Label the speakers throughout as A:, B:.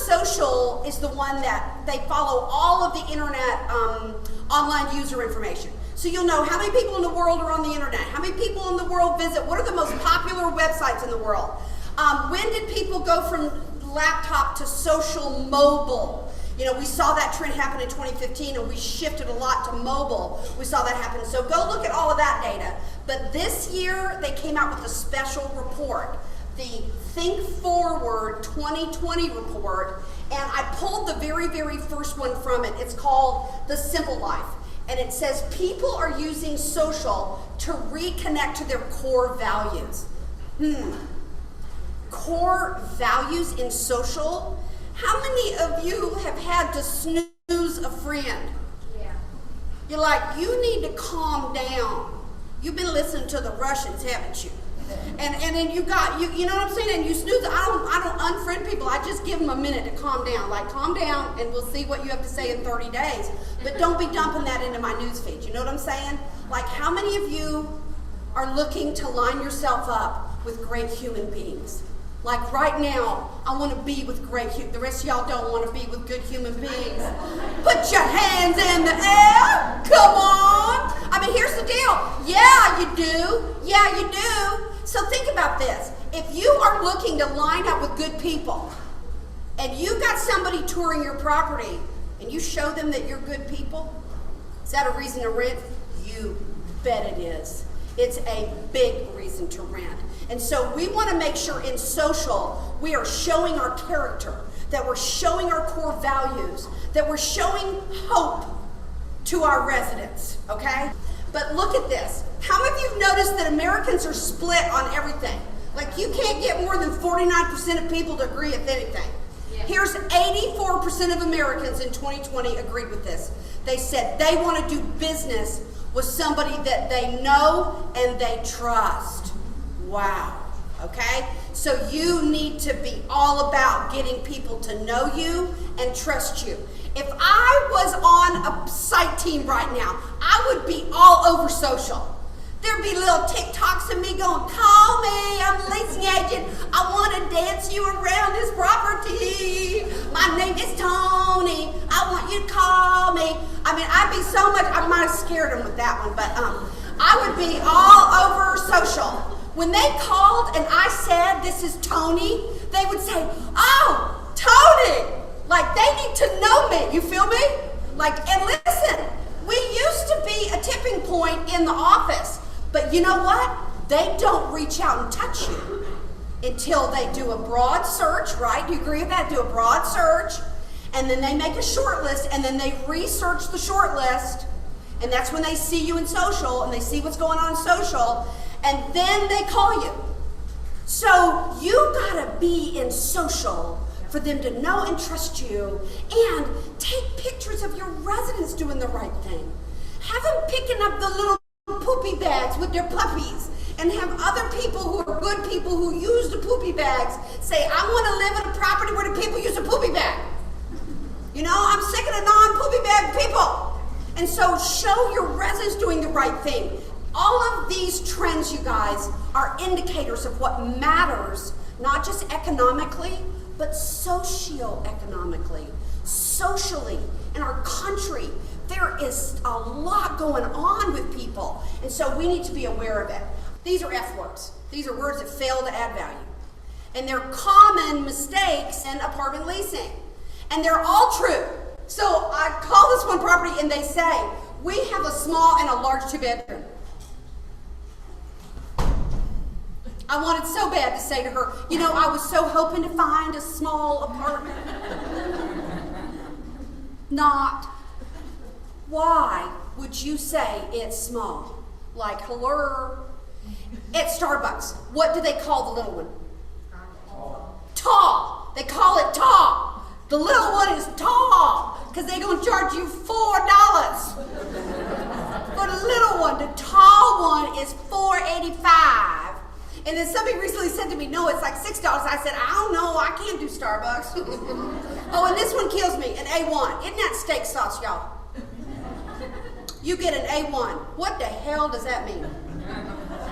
A: social is the one that they follow all of the internet online user information. So you'll know how many people in the world are on the internet, how many people in the world visit, what are the most popular websites in the world. When did people go from laptop to social mobile? You know, we saw that trend happen in 2015 and we shifted a lot to mobile. We saw that happen. So go look at all of that data. But this year they came out with a special report, the Think Forward 2020 report, and I pulled the very, very first one from it. It's called The Simple Life. And it says people are using social to reconnect to their core values. Core values in social? How many of you have had to snooze a friend? Yeah. You're like, you need to calm down. You've been listening to the Russians, haven't you? And then you know what I'm saying? And you snooze. I don't unfriend people. I just give them a minute to calm down. Like, calm down and we'll see what you have to say in 30 days. But don't be dumping that into my news feed. You know what I'm saying? Like, how many of you are looking to line yourself up with great human beings? Like right now, I want to be with great humans. The rest of y'all don't want to be with good human beings. Put your hands in the air. Come on. I mean, here's the deal. Yeah, you do. Yeah, you do. So think about this. If you are looking to line up with good people, and you got somebody touring your property, and you show them that you're good people, is that a reason to rent? You bet it is. It's a big reason to rent. And so we want to make sure in social we are showing our character, that we're showing our core values, that we're showing hope to our residents, okay? But look at this. How many of you have noticed that Americans are split on everything? Like, you can't get more than 49% of people to agree with anything. Yeah. Here's 84% of Americans in 2020 agreed with this. They said they want to do business with somebody that they know and they trust. Wow, okay? So you need to be all about getting people to know you and trust you. If I was on a site team right now, I would be all over social. There'd be little TikToks of me going, call me, I'm a leasing agent. I want to dance you around this property. My name is Toni. I want you to call me. I mean, I'd be so much, I might have scared them with that one, but I would be all over social. When they called and I said, this is Toni, they would say, oh, Toni. Like, they need to know me, you feel me? Like, and listen, we used to be a tipping point in the office, but you know what? They don't reach out and touch you until they do a broad search, right? Do you agree with that? Do a broad search, and then they make a short list, and then they research the short list, and that's when they see you in social, and they see what's going on in social, and then they call you. So you gotta be in social for them to know and trust you, and take pictures of your residents doing the right thing. Have them picking up the little poopy bags with their puppies, and have other people who are good people who use the poopy bags say, I want to live in a property where the people use a poopy bag. You know, I'm sick of the non-poopy bag people. And so show your residents doing the right thing. All of these trends, you guys, are indicators of what matters, not just economically, but socioeconomically, socially, in our country. There is a lot going on with people, and so we need to be aware of it. These are F words. These are words that fail to add value. And they're common mistakes in apartment leasing. And they're all true. So I call this one property and they say, we have a small and a large 2-bedroom. I wanted so bad to say to her, you know, I was so hoping to find a small apartment. Not. Why would you say it's small? Like, hello? At Starbucks, what do they call the little one? Tall. They call it tall. The little one is tall because they're going to charge you $4 for the little one. The tall one is $4.85. And then somebody recently said to me, no, it's like $6. I said, I don't know, I can't do Starbucks. Oh, and this one kills me, an A1. Isn't that steak sauce, y'all? You get an A1. What the hell does that mean?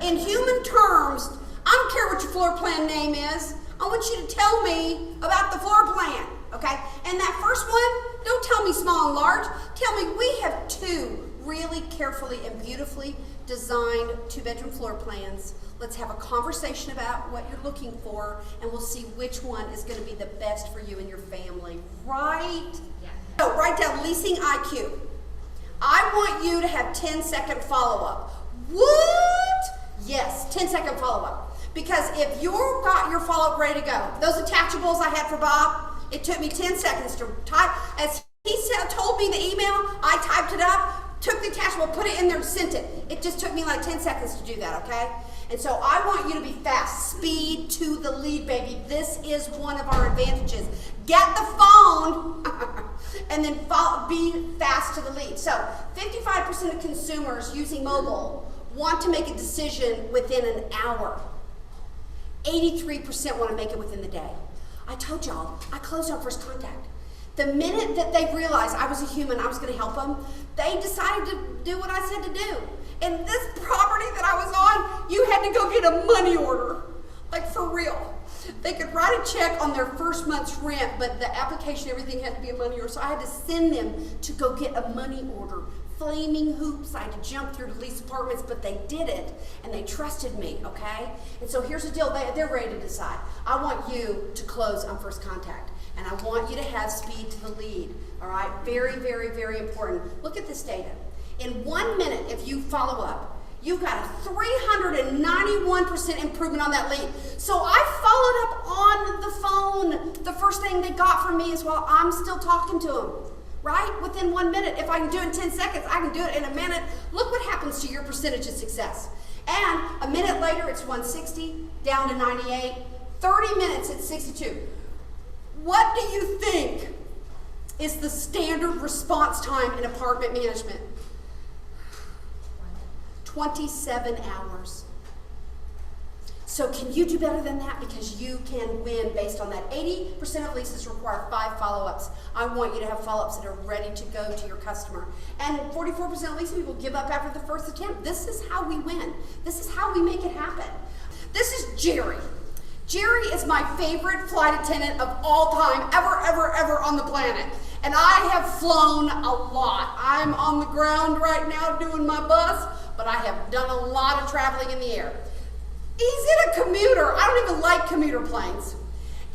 A: In human terms, I don't care what your floor plan name is. I want you to tell me about the floor plan, okay? And that first one, don't tell me small and large. Tell me we have 2 really carefully and beautifully designed 2-bedroom floor plans. Let's have a conversation about what you're looking for, and we'll see which one is going to be the best for you and your family, right? Yeah. So write down leasing IQ. I want you to have 10-second follow-up. What? Yes, 10-second follow-up. Because if you've got your follow-up ready to go, those attachables I had for Bob, it took me 10 seconds to type. As he told me the email, I typed it up, took the attachable, put it in there, and sent it. It just took me like 10 seconds to do that, okay? And so I want you to be fast. Speed to the lead, baby. This is one of our advantages. Get the phone and then be fast to the lead. So 55% of consumers using mobile want to make a decision within an hour. 83% want to make it within the day. I told y'all, I closed on first contact. The minute that they realized I was a human, I was going to help them, they decided to do what I said to do. And this property that I was on, you had to go get a money order, like for real. They could write a check on their first month's rent, but the application, everything had to be a money order. So I had to send them to go get a money order. Flaming hoops. I had to jump through to lease apartments, but they did it, and they trusted me, okay? And so here's the deal. They're ready to decide. I want you to close on first contact, and I want you to have speed to the lead, all right? Very, very, very important. Look at this data. In 1 minute, if you follow up, you've got a 391% improvement on that lead. So I followed up on the phone. The first thing they got from me is while I'm still talking to them, right? Within 1 minute. If I can do it in 10 seconds, I can do it in a minute. Look what happens to your percentage of success. And a minute later, it's 160, down to 98. 30 minutes, it's 62. What do you think is the standard response time in apartment management? 27 hours. So can you do better than that? Because you can win based on that. 80% of leases require 5 follow-ups. I want you to have follow-ups that are ready to go to your customer. And 44% of lease people give up after the first attempt. This is how we win. This is how we make it happen. This is Jerry. Jerry is my favorite flight attendant of all time, ever on the planet. And I have flown a lot. I'm on the ground right now doing my bus, but I have done a lot of traveling in the air. He's in a commuter. I don't even like commuter planes.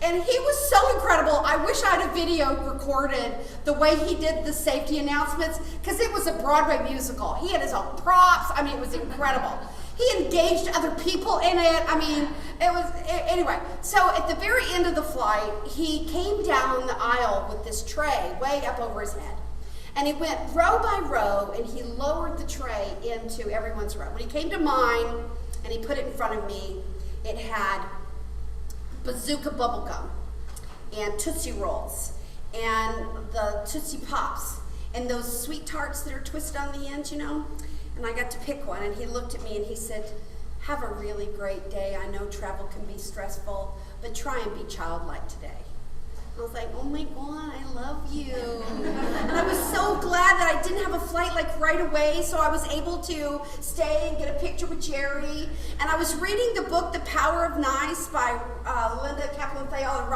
A: And he was so incredible. I wish I had a video recorded the way he did the safety announcements, because it was a Broadway musical. He had his own props. I mean, it was incredible. He engaged other people in it. I mean, anyway. So at the very end of the flight, he came down the aisle with this tray way up over his head. And he went row by row, and he lowered the tray into everyone's row. When he came to mine, and he put it in front of me, it had Bazooka bubblegum, and Tootsie Rolls, and the Tootsie Pops, and those sweet tarts that are twisted on the ends, you know? And I got to pick one, and he looked at me and he said, "Have a really great day. I know travel can be stressful, but try and be childlike today." I was like, oh my God, I love you. And I was so glad that I didn't have a flight like right away, so I was able to stay and get a picture with Jerry. And I was reading the book, The Power of Nice by Linda Kaplan-Thayer and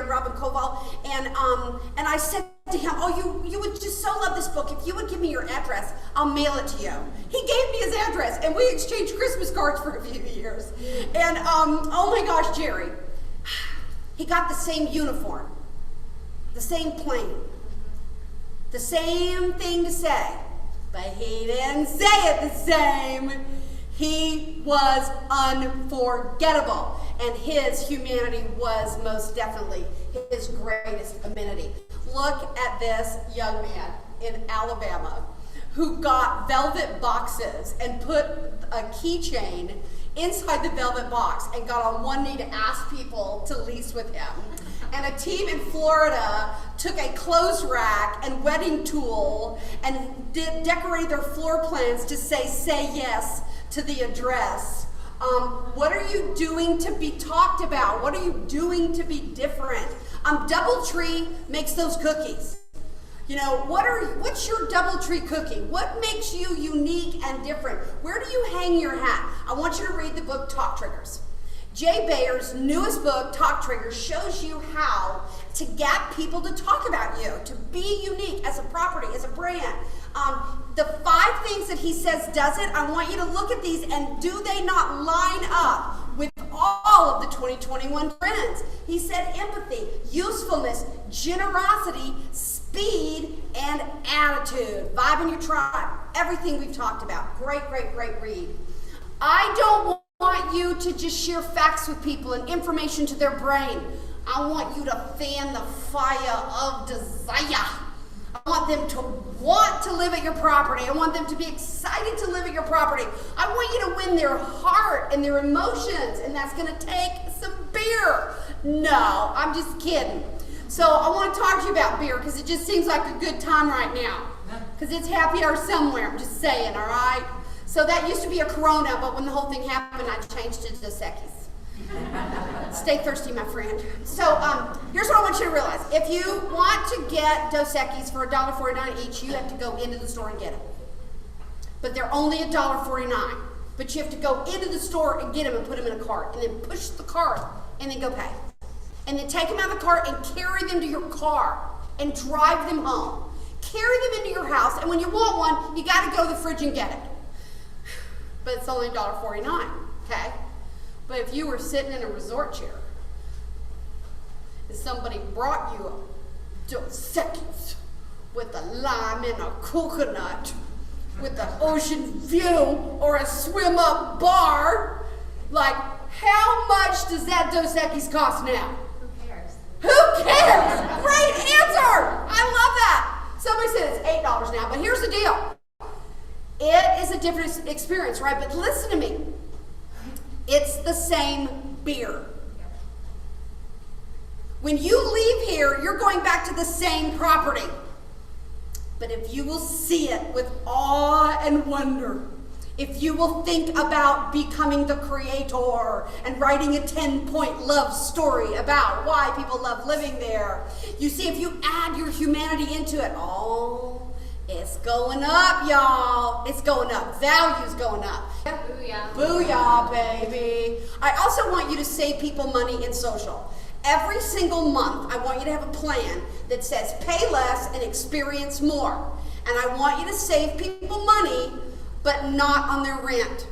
A: Robin Koval. And I said to him, "Oh, you would just so love this book. If you would give me your address, I'll mail it to you." He gave me his address, and we exchanged Christmas cards for a few years. And oh my gosh, Jerry. He got the same uniform, the same plane, the same thing to say, but he didn't say it the same. He was unforgettable, and his humanity was most definitely his greatest amenity. Look at this young man in Alabama who got velvet boxes and put a keychain inside the velvet box and got on one knee to ask people to lease with him. And a team in Florida took a clothes rack and wedding tool and decorated their floor plans to say yes to the address. What are you doing to be talked about? What are you doing to be different? DoubleTree makes those cookies. You know, what's your DoubleTree cookie? What makes you unique and different? Where do you hang your hat? I want you to read the book Talk Triggers. Jay Bayer's newest book, Talk Triggers, shows you how to get people to talk about you, to be unique as a property, as a brand. The 5 things that he says does it, I want you to look at these, and do they not line up with all of the 2021 trends? He said empathy, usefulness, generosity, speed, and attitude. Vibe in your tribe. Everything we've talked about. Great read. I don't want you to just share facts with people and information to their brain. I want you to fan the fire of desire. I want them to want to live at your property. I want them to be excited to live at your property. I want you to win their heart and their emotions, and that's going to take some beer. No, I'm just kidding. So I want to talk to you about beer because it just seems like a good time right now because it's happy hour somewhere. I'm just saying, all right? So that used to be a Corona, but when the whole thing happened, I changed it to Dos Equis. Stay thirsty, my friend. So here's what I want you to realize. If you want to get Dos Equis for $1.49 each, you have to go into the store and get them. But they're only $1.49. But you have to go into the store and get them and put them in a cart. And then push the cart and then go pay. And then take them out of the cart and carry them to your car and drive them home. Carry them into your house, and when you want one, you got to go to the fridge and get it. But it's only $1.49, okay? But if you were sitting in a resort chair and somebody brought you a Dos Equis with a lime and a coconut with an ocean view or a swim-up bar, like, how much does that Dos Equis cost now? Who cares? Great answer! I love that. Somebody said it's $8 now, but here's the deal. It is a different experience, right? But listen to me. It's the same beer. When you leave here, you're going back to the same property. But if you will see it with awe and wonder, if you will think about becoming the creator and writing a 10-point love story about why people love living there, you see, if you add your humanity into it, oh, it's going up, y'all. It's going up. Value's going up.
B: Booyah.
A: Booyah, baby. I also want you to save people money in social. Every single month, I want you to have a plan that says pay less and experience more. And I want you to save people money, but not on their rent.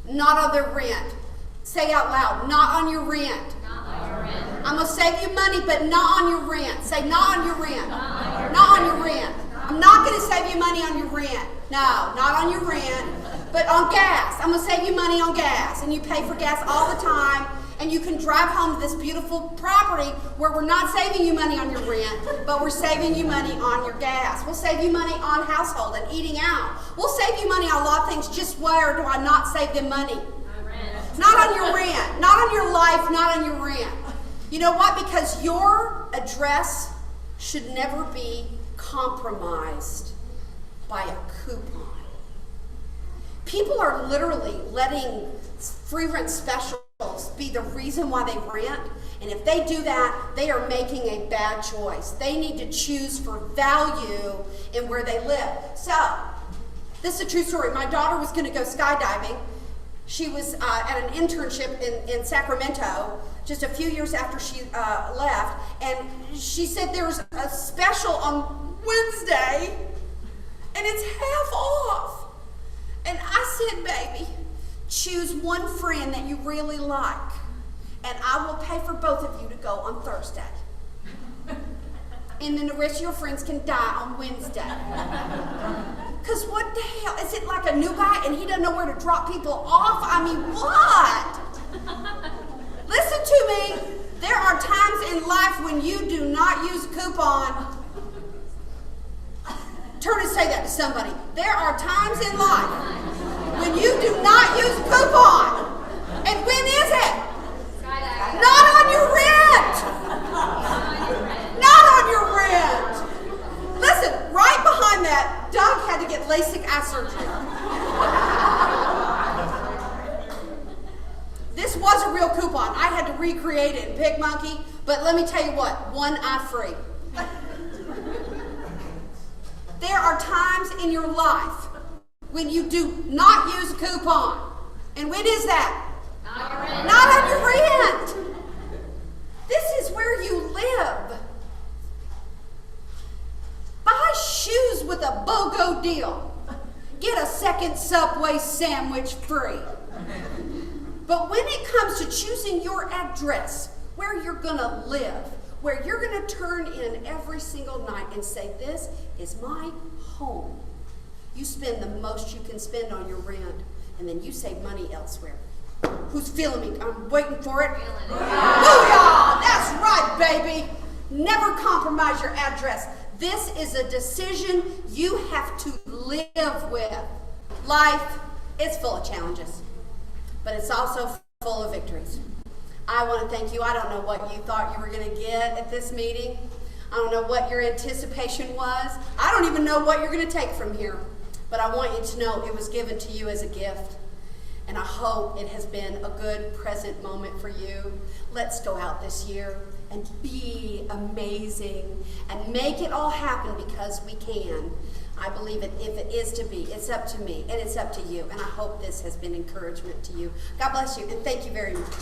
A: Not on their rent. Say out loud, not on your rent.
B: Not on your rent.
A: I'm going to save you money, but not on your rent. Say not on your rent. Not on your rent. I'm not going to save you money on your rent. No, not on your rent, but on gas. I'm going to save you money on gas. And you pay for gas all the time. And you can drive home to this beautiful property where we're not saving you money on your rent, but we're saving you money on your gas. We'll save you money on household and eating out. We'll save you money on a lot of things. Just where do I not save them money? Not on your rent, not on your life, not on your rent. You know what? Because your address should never be compromised by a coupon. People are literally letting free rent specials be the reason why they rent, and if they do that, they are making a bad choice. They need to choose for value in where they live. So, this is a true story. My daughter was going to go skydiving. She was at an internship in Sacramento just a few years after she left, and she said there was a special on Wednesday, and it's half off. And I said, baby, choose one friend that you really like, and I will pay for both of you to go on Thursday. And then the rest of your friends can die on Wednesday. Because what the hell? Is it like a new guy and he doesn't know where to drop people off? I mean, what? Listen to me. There are times in life when you do not use a coupon. Turn and say that to somebody. There are times in life when you do not use a coupon. And when is it? Not on your rent. Not on your rent. Listen, right behind that, Doug had to get LASIK eye surgery. This was a real coupon. I had to recreate it in PicMonkey, but let me tell you what, one eye free. There are times in your life when you do not use a coupon. And when is that? Not on your rent. deal. Get a second Subway sandwich free. But when it comes to choosing your address, where you're gonna live, where you're gonna turn in every single night and say, this is my home, you spend the most you can spend on your rent, and then you save money elsewhere. Who's feeling me? I'm waiting for it. Booyah! That's right, baby. Never compromise your address. This is a decision you have to live with. Life is full of challenges, but it's also full of victories. I want to thank you. I don't know what you thought you were going to get at this meeting. I don't know what your anticipation was. I don't even know what you're going to take from here. But I want you to know it was given to you as a gift. And I hope it has been a good present moment for you. Let's go out this year and be amazing and make it all happen, because we can. I believe it. If it is to be, it's up to me and it's up to you. And I hope this has been encouragement to you. God bless you and thank you very much.